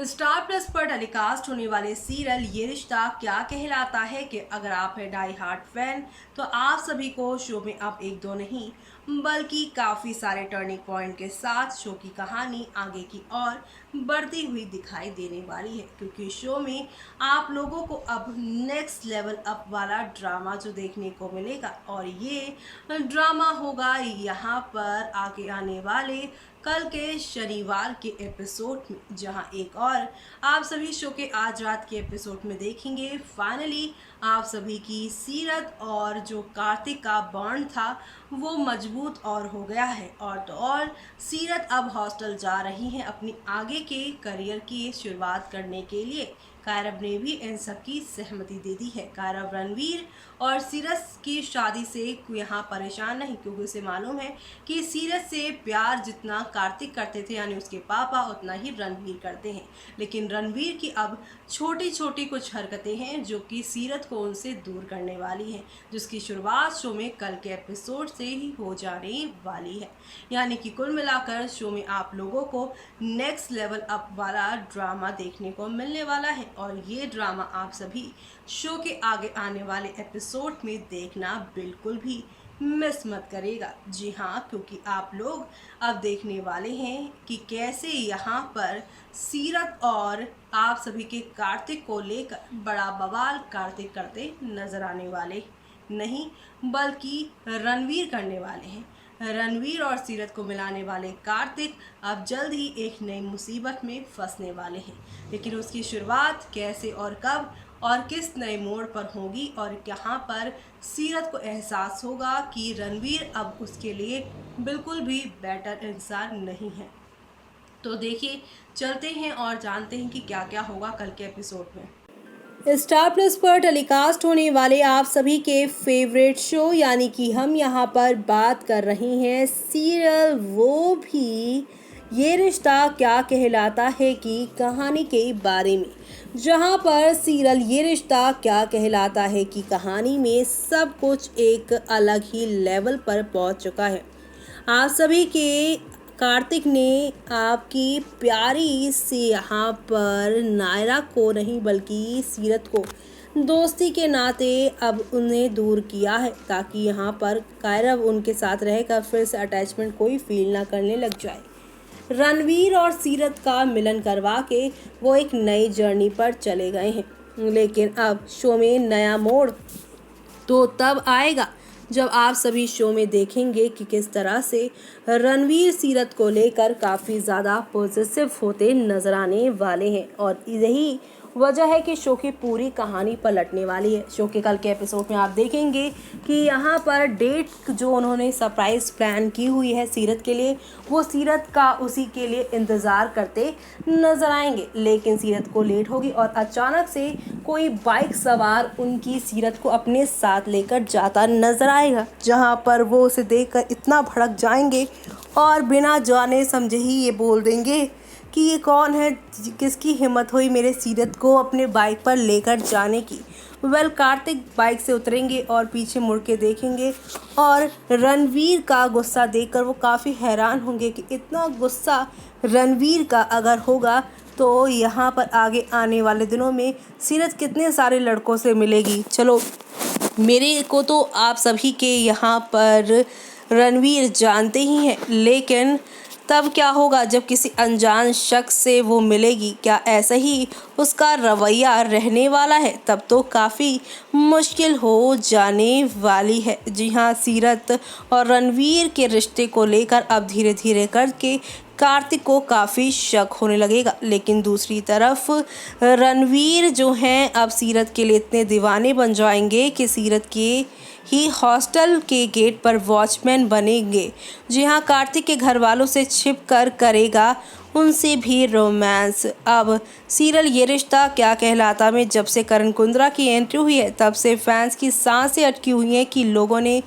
Star plus पर telecast होने वाले सीरियल ये रिश्ता क्या कहलाता है कि अगर आप है डाई हार्ट फैन तो आप सभी को शो में अब एक दो नहीं बल्कि काफ़ी सारे टर्निंग पॉइंट के साथ शो की कहानी आगे की ओर बढ़ती हुई दिखाई देने वाली है, क्योंकि शो में आप लोगों को अब नेक्स्ट लेवल अप वाला ड्रामा जो देखने को मिलेगा और ये ड्रामा होगा यहाँ पर आगे आने वाले कल के शनिवार के एपिसोड में, जहां एक और आप सभी शो के आज रात के एपिसोड में देखेंगे फाइनली आप सभी की सीरत और जो कार्तिक का बॉन्ड था वो मजबूत और हो गया है। और तो और सीरत अब हॉस्टल जा रही हैं अपनी आगे के करियर की शुरुआत करने के लिए। कायरव ने भी इन सब की सहमति दे दी है। कायरव रणवीर और सीरत की शादी से यहाँ परेशान नहीं, क्योंकि उसे मालूम है कि सीरत से प्यार जितना कार्तिक करते थे यानी उसके पापा, उतना ही रणवीर करते हैं। लेकिन रणवीर की अब छोटी छोटी कुछ हरकतें हैं जो कि सीरत को उनसे दूर करने वाली हैं, जिसकी शुरुआत शो में कल के एपिसोड से ही हो जाने वाली है। यानी कि कुल मिलाकर शो में आप लोगों को नेक्स्ट लेवल अप वाला ड्रामा देखने को मिलने वाला है और ये ड्रामा आप सभी शो के आगे आने वाले एपिसोड में देखना बिल्कुल भी मिस मत करेगा। जी हाँ, क्योंकि आप लोग अब देखने वाले हैं कि कैसे यहाँ पर सीरत और आप सभी के कार्तिक को लेकर बड़ा बवाल कार्तिक करते नजर आने वाले नहीं बल्कि रणवीर करने वाले हैं। रणवीर और सीरत को मिलाने वाले कार्तिक अब जल्द ही एक नई मुसीबत में फंसने वाले हैं, लेकिन उसकी शुरुआत कैसे और कब और किस नए मोड़ पर होगी और यहाँ पर सीरत को एहसास होगा कि रणवीर अब उसके लिए बिल्कुल भी बेटर इंसान नहीं है। तो देखिए, चलते हैं और जानते हैं कि क्या क्या होगा कल के एपिसोड में। स्टार प्लस पर टेलीकास्ट होने वाले आप सभी के फेवरेट शो यानी कि हम यहाँ पर बात कर रहे हैं सीरियल वो भी ये रिश्ता क्या कहलाता है की कहानी के बारे में, जहाँ पर सीरियल ये रिश्ता क्या कहलाता है की कहानी में सब कुछ एक अलग ही लेवल पर पहुँच चुका है। आप सभी के कार्तिक ने आपकी प्यारी से यहाँ पर नायरा को नहीं बल्कि सीरत को दोस्ती के नाते अब उन्हें दूर किया है, ताकि यहाँ पर कायरव उनके साथ रहकर फिर से अटैचमेंट कोई फील ना करने लग जाए। रणवीर और सीरत का मिलन करवा के वो एक नई जर्नी पर चले गए हैं, लेकिन अब शो में नया मोड़ तो तब आएगा जब आप सभी शो में देखेंगे कि किस तरह से रणवीर सीरत को लेकर काफ़ी ज़्यादा पॉजिटिव होते नजर आने वाले हैं और यही वजह है कि शो की पूरी कहानी पलटने वाली है। शो के कल के एपिसोड में आप देखेंगे कि यहाँ पर डेट जो उन्होंने सरप्राइज प्लान की हुई है सीरत के लिए, वो सीरत का उसी के लिए इंतज़ार करते नजर आएंगे, लेकिन सीरत को लेट होगी और अचानक से कोई बाइक सवार उनकी सीरत को अपने साथ लेकर जाता नजर आएगा, जहाँ पर वो उसे देखकर इतना भड़क जाएंगे और बिना जाने समझे ही ये बोल देंगे कि ये कौन है, किसकी हिम्मत हुई मेरे सीरत को अपने बाइक पर लेकर जाने की। कार्तिक बाइक से उतरेंगे और पीछे मुड़ के देखेंगे और रणवीर का गुस्सा देखकर वो काफ़ी हैरान होंगे कि इतना गुस्सा रणवीर का अगर होगा तो यहाँ पर आगे आने वाले दिनों में सीरत कितने सारे लड़कों से मिलेगी। चलो, मेरे को तो आप सभी के यहाँ पर रणवीर जानते ही हैं, लेकिन तब क्या होगा जब किसी अनजान शख्स से वो मिलेगी? क्या ऐसा ही उसका रवैया रहने वाला है? तब तो काफ़ी मुश्किल हो जाने वाली है। जी हाँ, सीरत और रणवीर के रिश्ते को लेकर अब धीरे धीरे करके कार्तिक को काफ़ी शक होने लगेगा, लेकिन दूसरी तरफ रणवीर जो हैं अब सीरत के लिए इतने दीवाने बन जाएंगे कि सीरत के ही हॉस्टल के गेट पर वॉचमैन बनेंगे। जी हाँ, कार्तिक के घर वालों से छिप कर करेगा उनसे भी रोमांस। अब सीरियल ये रिश्ता क्या कहलाता में जब से करण कुंद्रा की एंट्री हुई है, तब से फैंस की सांसें अटकी हुई हैं कि लोगों ने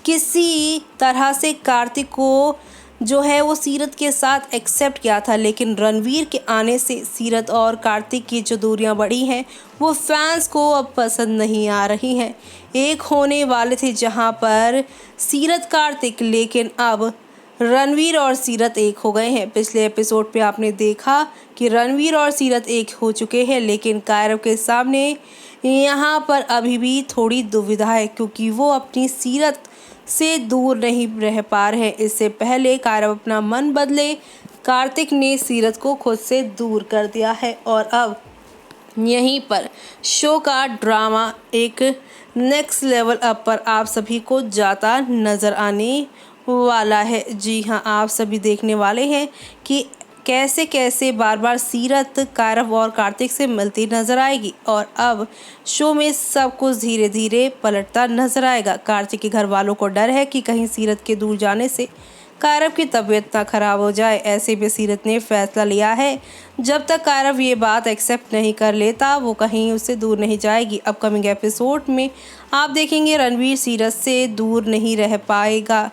किसी तरह से कार्तिक को जो है वो सीरत के साथ एक्सेप्ट किया था, लेकिन रणवीर के आने से सीरत और कार्तिक की जो दूरियां बढ़ी हैं वो फैंस को अब पसंद नहीं आ रही हैं। एक होने वाले थे जहां पर सीरत कार्तिक, लेकिन अब रणवीर और सीरत एक हो गए हैं। पिछले एपिसोड पे आपने देखा कि रणवीर और सीरत एक हो चुके हैं, लेकिन कायरव के सामने यहाँ पर अभी भी थोड़ी दुविधा है, क्योंकि वो अपनी सीरत से दूर नहीं रह पा रहे हैं। इससे पहले कायरव अपना मन बदले, कार्तिक ने सीरत को खुद से दूर कर दिया है और अब यहीं पर शो का ड्रामा एक नेक्स्ट लेवल अप पर आप सभी को जाता नज़र आने वाला है। जी हाँ, आप सभी देखने वाले हैं कि कैसे कैसे बार बार सीरत कायरव और कार्तिक से मिलती नजर आएगी और अब शो में सब कुछ धीरे धीरे पलटता नजर आएगा। कार्तिक के घर वालों को डर है कि कहीं सीरत के दूर जाने से कायरव की तबीयत ना खराब हो जाए। ऐसे में सीरत ने फैसला लिया है, जब तक कायरव ये बात एक्सेप्ट नहीं कर लेता वो कहीं उससे दूर नहीं जाएगी। अपकमिंग एपिसोड में आप देखेंगे रणवीर सीरत से दूर नहीं रह पाएगा।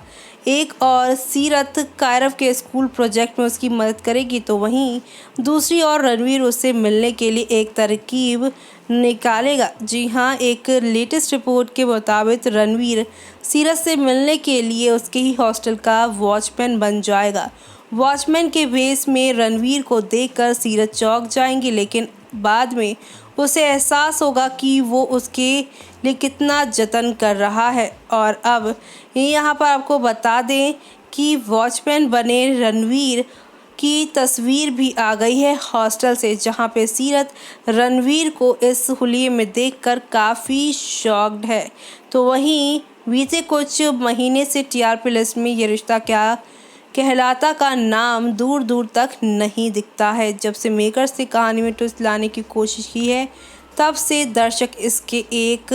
एक और सीरत कायरव के स्कूल प्रोजेक्ट में उसकी मदद करेगी, तो वहीं दूसरी ओर रणवीर उससे मिलने के लिए एक तरकीब निकालेगा। जी हाँ, एक लेटेस्ट रिपोर्ट के मुताबिक रणवीर सीरत से मिलने के लिए उसके ही हॉस्टल का वॉचमैन बन जाएगा। वॉचमैन के भेस में रणवीर को देखकर सीरत चौंक जाएंगी, लेकिन बाद में उसे एहसास होगा कि वो उसके लिए कितना जतन कर रहा है। और अब यहाँ पर आपको बता दें कि वॉचमैन बने रणवीर की तस्वीर भी आ गई है हॉस्टल से, जहाँ पे सीरत रणवीर को इस हुलिये में देखकर काफ़ी शॉक्ड है। तो वहीं बीते कुछ महीने से टीआरपी लिस्ट में ये रिश्ता क्या कहलाता का नाम दूर दूर तक नहीं दिखता है। जब से मेकर्स ने कहानी में ट्विस्ट लाने की कोशिश की है, तब से दर्शक इसके एक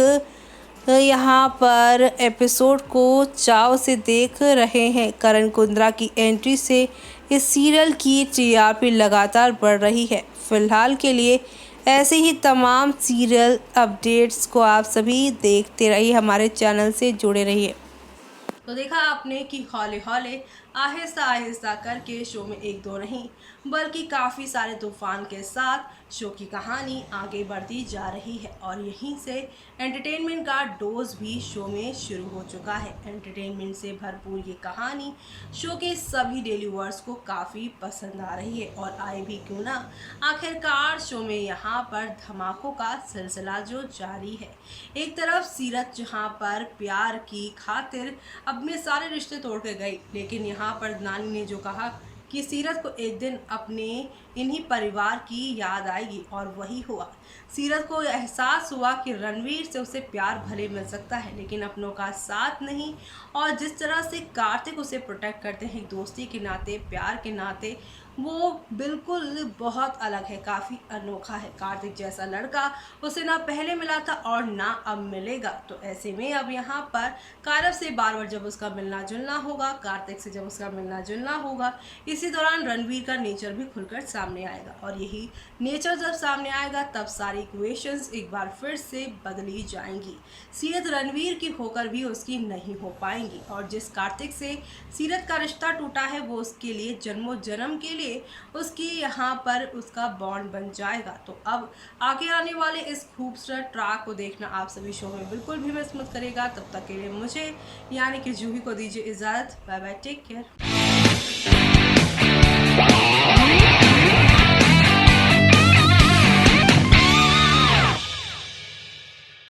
यहाँ पर एपिसोड को चाव से देख रहे हैं। करण कुंद्रा की एंट्री से इस सीरियल की टीआरपी लगातार बढ़ रही है। फिलहाल के लिए ऐसे ही तमाम सीरियल अपडेट्स को आप सभी देखते रहिए, हमारे चैनल से जुड़े रहिए। तो देखा आपने कि हौले हौले आहिस्ता आहिस्ता करके शो में एक दो नहीं बल्कि काफ़ी सारे तूफान के साथ शो की कहानी आगे बढ़ती जा रही है और यहीं से एंटरटेनमेंट का डोज भी शो में शुरू हो चुका है। एंटरटेनमेंट से भरपूर ये कहानी शो के सभी डेली व्यूअर्स को काफ़ी पसंद आ रही है और आए भी क्यों ना, आखिरकार शो में यहाँ पर धमाकों का सिलसिला जो जारी है। एक तरफ सीरत जहाँ पर प्यार की खातिर अपने सारे रिश्ते तोड़ के गई, लेकिन यहाँ पर नानी ने जो कहा कि सीरत को एक दिन अपने इन्हीं परिवार की याद आएगी, और वही हुआ। सीरत को एहसास हुआ कि रणवीर से उसे प्यार भले मिल सकता है लेकिन अपनों का साथ नहीं, और जिस तरह से कार्तिक उसे प्रोटेक्ट करते हैं दोस्ती के नाते, प्यार के नाते, वो बिल्कुल बहुत अलग है, काफ़ी अनोखा है। कार्तिक जैसा लड़का उसे ना पहले मिला था और ना अब मिलेगा। तो ऐसे में अब यहाँ पर कायरव से बार बार जब उसका मिलना जुलना होगा, कार्तिक से जब उसका मिलना जुलना होगा, इसी दौरान रणवीर का नेचर भी खुलकर सामने आएगा, और यही नेचर जब सामने आएगा तब सारी इक्वेशंस एक बार फिर से बदली जाएंगी। सीरत रणवीर की होकर भी उसकी नहीं हो पाएंगी, और जिस कार्तिक से सीरत का रिश्ता टूटा है वो उसके लिए जन्मों जन्म के लिए उसकी यहाँ पर उसका बॉन्ड बन जाएगा। तो अब आगे आने वाले इस खूबसूरत ट्रैक को देखना आप सभी शो में बिल्कुल भी मिस मत करेगा। तब तक के लिए मुझे यानी कि जूही को दीजिए इजाज़त। Bye bye, take care.